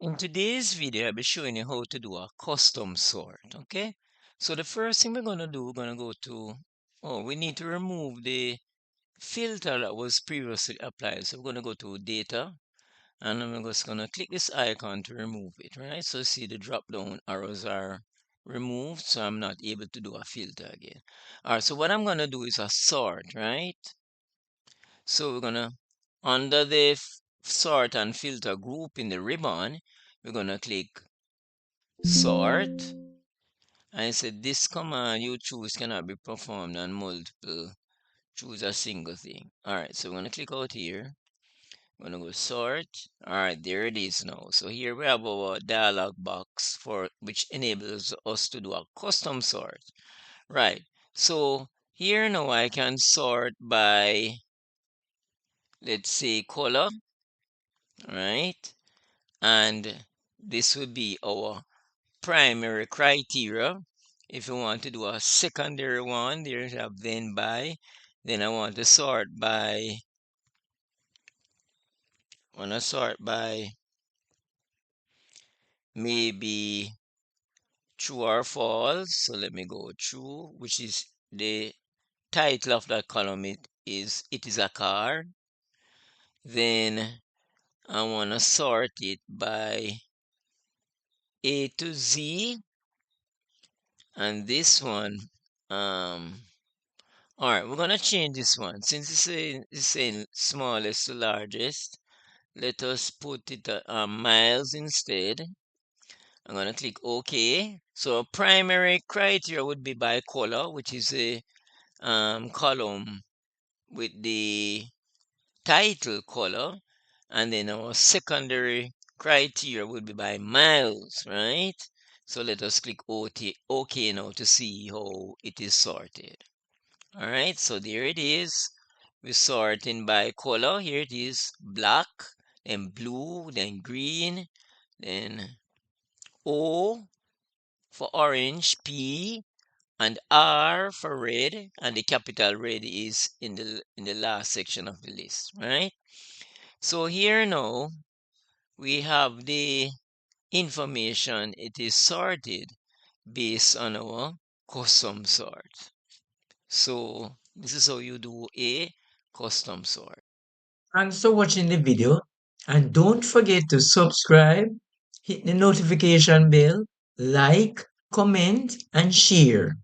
In today's video, I'll be showing you how to do a custom sort, okay? So the first thing we're gonna do, we're gonna go to, we need to remove the filter that was previously applied. So we're gonna go to data, and then we're just gonna click this icon to remove it, right? So see the drop down arrows are removed, so I'm not able to do a filter again. All right, so what I'm gonna do is a sort, right? So we're gonna, under the sort and filter group in the ribbon, we're gonna click sort, and it said this command you choose cannot be performed on multiple. Choose a single thing. All right, so we're gonna click out here. We're gonna go sort. All right, there it is now. So here we have our dialog box for which enables us to do a custom sort. Right. So here now I can sort by, let's say, color. Right, and this would be our primary criteria. If you want to do a secondary one, there you have then by. Then I want to sort by, maybe true or false. So let me go true, which is the title of that column. It is a car. Then I want to sort it by A to Z, and this one, all right, we're gonna change this one since it's saying smallest to largest. Let us put it at miles instead. I'm gonna click OK. So primary criteria would be by color, which is a column with the title color, and then our secondary criteria would be by miles, right? So let us click OK now to see how it is sorted. All right, so there it is. We're sorting by color. Here it is, black, then blue, then green, then O for orange, P, and R for red, and the capital red is in the last section of the list, right? So here now we have the information. It is sorted based on our custom sort. So this is how you do a custom sort. Thanks for watching the video, and don't forget to subscribe, hit the notification bell, like, comment, and share.